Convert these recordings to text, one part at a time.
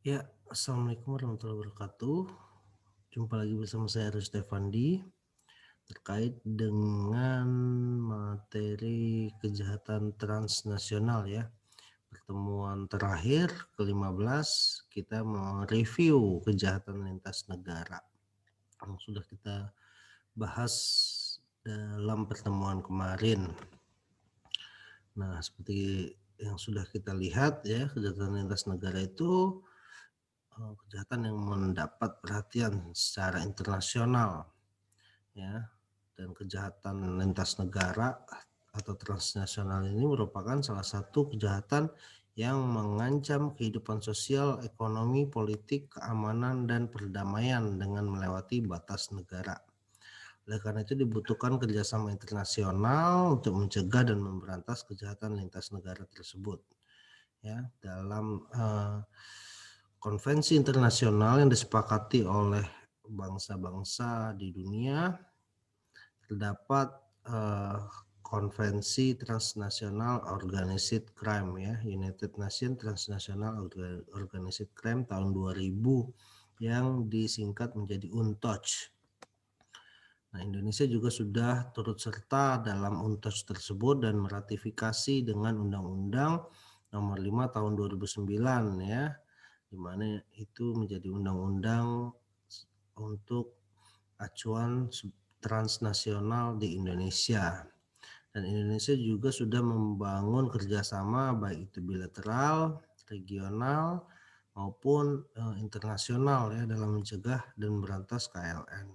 Ya, Assalamualaikum warahmatullahi wabarakatuh. Jumpa lagi bersama saya Aris Stefandi terkait dengan materi kejahatan transnasional ya. Pertemuan terakhir ke-15 kita mereview kejahatan lintas negara yang sudah kita bahas dalam pertemuan kemarin. Nah, seperti yang sudah kita lihat ya, kejahatan lintas negara itu kejahatan yang mendapat perhatian secara internasional ya, dan kejahatan lintas negara atau transnasional ini merupakan salah satu kejahatan yang mengancam kehidupan sosial, ekonomi, politik, keamanan, dan perdamaian dengan melewati batas negara. Oleh karena itu dibutuhkan kerjasama internasional untuk mencegah dan memberantas kejahatan lintas negara tersebut. Ya, dalam konvensi internasional yang disepakati oleh bangsa-bangsa di dunia, terdapat konvensi transnasional organized crime ya, United Nations Transnational Organized Crime tahun 2000 yang disingkat menjadi UNTOC. Nah, Indonesia juga sudah turut serta dalam UNTOC tersebut dan meratifikasi dengan Undang-Undang Nomor 5 Tahun 2009 ya, di mana itu menjadi undang-undang untuk acuan transnasional di Indonesia. Dan Indonesia juga sudah membangun kerjasama baik itu bilateral, regional, maupun internasional ya dalam mencegah dan berantas KLN.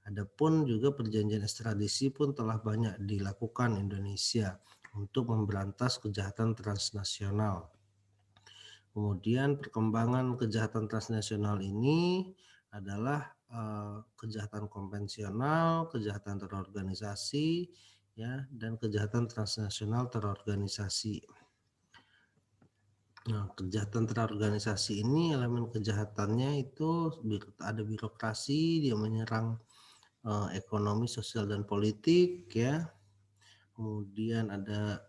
Adapun juga perjanjian ekstradisi pun telah banyak dilakukan Indonesia untuk memberantas kejahatan transnasional. Kemudian perkembangan kejahatan transnasional ini adalah kejahatan konvensional, kejahatan terorganisasi, ya, dan kejahatan transnasional terorganisasi. Nah, kejahatan terorganisasi ini elemen kejahatannya itu ada birokrasi, dia menyerang ekonomi, sosial, dan politik, ya. Kemudian ada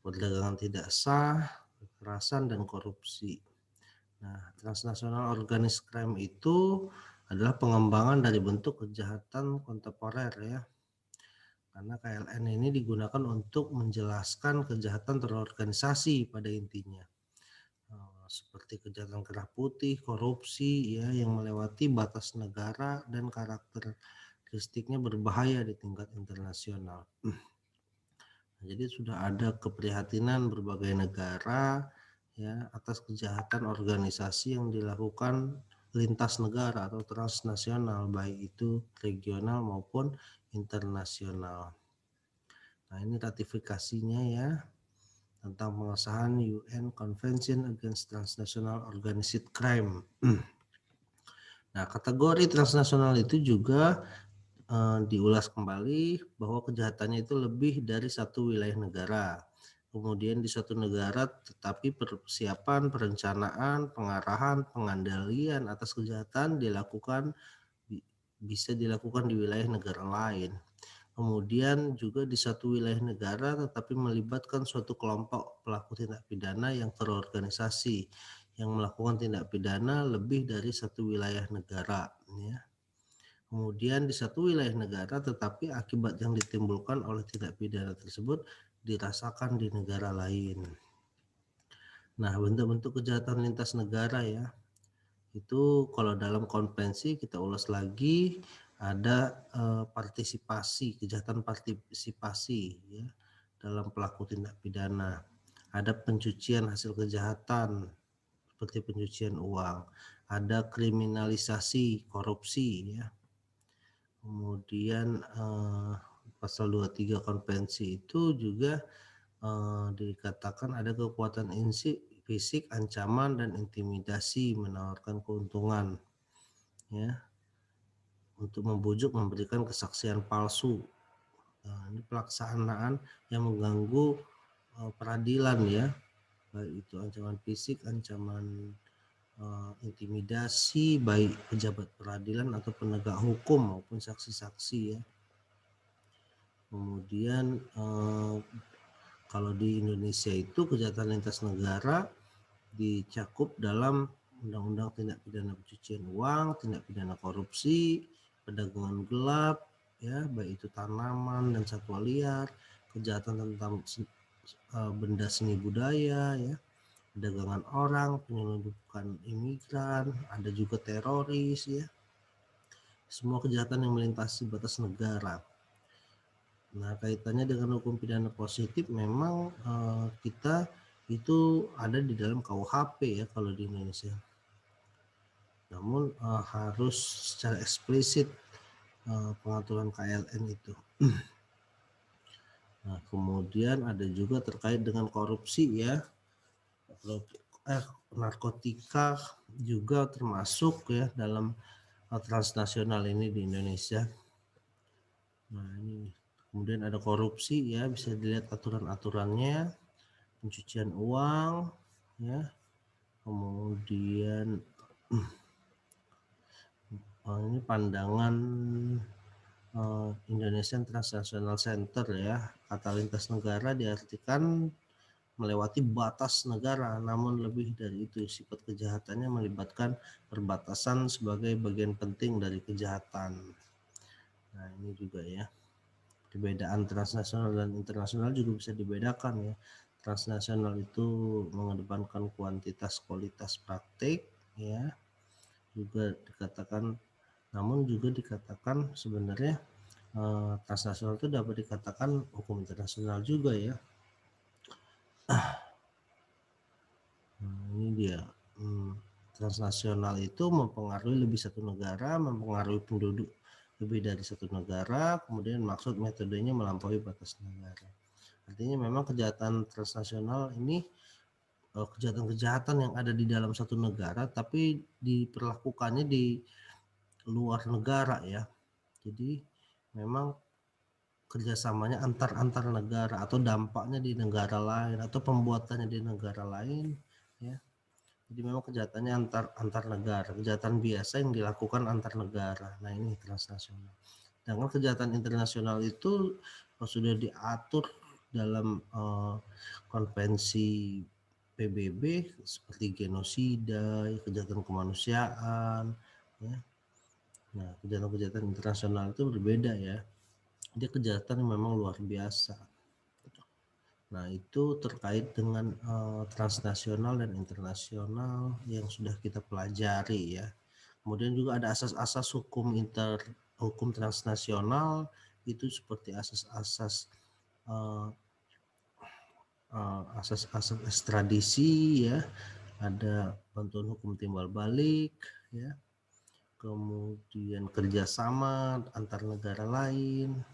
perdagangan tidak sah, kekerasan, dan korupsi. Nah, transnasional organized crime itu adalah pengembangan dari bentuk kejahatan kontemporer ya. Karena KLN ini digunakan untuk menjelaskan kejahatan terorganisasi pada intinya. Seperti kejahatan kerah putih, korupsi ya yang melewati batas negara dan karakteristiknya berbahaya di tingkat internasional. Jadi sudah ada keprihatinan berbagai negara ya atas kejahatan organisasi yang dilakukan lintas negara atau transnasional baik itu regional maupun internasional. Nah, ini ratifikasinya ya tentang pengesahan UN Convention Against Transnational Organized Crime. Nah, kategori transnasional itu juga diulas kembali bahwa kejahatannya itu lebih dari satu wilayah negara. Kemudian di suatu negara tetapi persiapan, perencanaan, pengarahan, pengandalian atas kejahatan bisa dilakukan di wilayah negara lain. Kemudian juga di satu wilayah negara tetapi melibatkan suatu kelompok pelaku tindak pidana yang terorganisasi yang melakukan tindak pidana lebih dari satu wilayah negara ya. Kemudian di satu wilayah negara tetapi akibat yang ditimbulkan oleh tindak pidana tersebut dirasakan di negara lain. Nah, bentuk-bentuk kejahatan lintas negara ya. Itu kalau dalam konvensi kita ulas lagi ada partisipasi, kejahatan partisipasi ya dalam pelaku tindak pidana. Ada pencucian hasil kejahatan seperti pencucian uang, ada kriminalisasi korupsi ya. Kemudian pasal 23 konvensi itu juga dikatakan ada kekuatan fisik, ancaman, dan intimidasi menawarkan keuntungan ya untuk membujuk memberikan kesaksian palsu. Nah, ini pelaksanaan yang mengganggu peradilan ya, baik itu ancaman fisik, ancaman intimidasi baik pejabat peradilan atau penegak hukum maupun saksi-saksi ya. Kemudian kalau di Indonesia itu kejahatan lintas negara dicakup dalam Undang-Undang Tindak Pidana Pencucian Uang, Tindak Pidana Korupsi, Perdagangan Gelap, ya, baik itu tanaman dan satwa liar, kejahatan tentang benda seni budaya, ya, perdagangan orang, penyelundupan imigran, ada juga teroris, ya, semua kejahatan yang melintasi batas negara. Nah, kaitannya dengan hukum pidana positif memang kita itu ada di dalam KUHP ya kalau di Indonesia. Namun harus secara eksplisit pengaturan KLN itu. Nah, kemudian ada juga terkait dengan korupsi ya. Narkotika juga termasuk ya dalam transnasional ini di Indonesia. Nah, ini kemudian ada korupsi ya, bisa dilihat aturan-aturannya, pencucian uang ya. Kemudian ini pandangan Indonesian Transnational Center ya, kata lintas negara diartikan melewati batas negara, namun lebih dari itu sifat kejahatannya melibatkan perbatasan sebagai bagian penting dari kejahatan. Nah, ini juga ya, perbedaan transnasional dan internasional juga bisa dibedakan ya. Transnasional itu mengedepankan kuantitas kualitas praktik ya, juga dikatakan, namun juga dikatakan sebenarnya transnasional itu dapat dikatakan hukum internasional juga ya. Nah, ini dia. Transnasional itu mempengaruhi lebih satu negara, mempengaruhi penduduk lebih dari satu negara, kemudian maksud metodenya melampaui batas negara. Artinya memang kejahatan transnasional ini kejahatan-kejahatan yang ada di dalam satu negara tapi diperlakukannya di luar negara ya. Jadi memang kerjasamanya antar negara atau dampaknya di negara lain atau pembuatannya di negara lain ya. Jadi memang kejahatannya antar negara, kejahatan biasa yang dilakukan antar negara. Nah, ini transnasional. Sedangkan kejahatan internasional itu sudah diatur dalam konvensi PBB seperti genosida, kejahatan kemanusiaan, ya. Nah, kejahatan-kejahatan internasional itu berbeda ya. Dia kejahatan yang memang luar biasa. Nah, itu terkait dengan transnasional dan internasional yang sudah kita pelajari ya. Kemudian juga ada asas-asas hukum transnasional itu seperti asas-asas asas-asas ekstradisi ya, ada bantuan hukum timbal balik ya, kemudian kerjasama antar negara lain,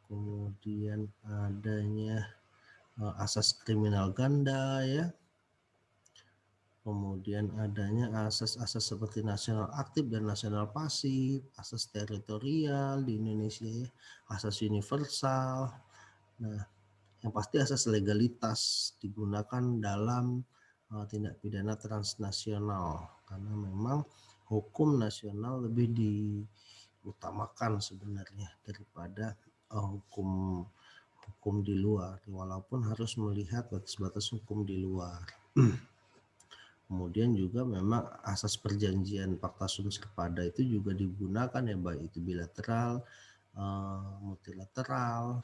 kemudian adanya asas kriminal ganda ya, kemudian adanya asas-asas seperti nasional aktif dan nasional pasif, asas teritorial di Indonesia ya, asas universal. Nah, yang pasti asas legalitas digunakan dalam tindak pidana transnasional karena memang hukum nasional lebih diutamakan sebenarnya daripada hukum di luar, walaupun harus melihat batas-batas hukum di luar. Kemudian juga memang asas perjanjian Pakta Sunt Serpada itu juga digunakan ya, baik itu bilateral, multilateral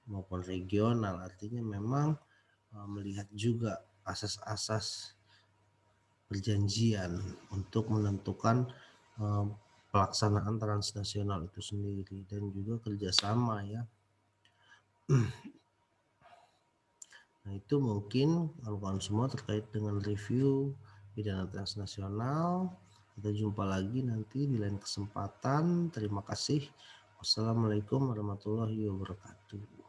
maupun regional. Artinya memang melihat juga asas-asas perjanjian untuk menentukan pelaksanaan transnasional itu sendiri dan juga kerjasama ya. Nah, itu mungkin kawan-kawan semua terkait dengan review pidana transnasional. Kita jumpa lagi nanti di lain kesempatan. Terima kasih. Wassalamualaikum warahmatullahi wabarakatuh.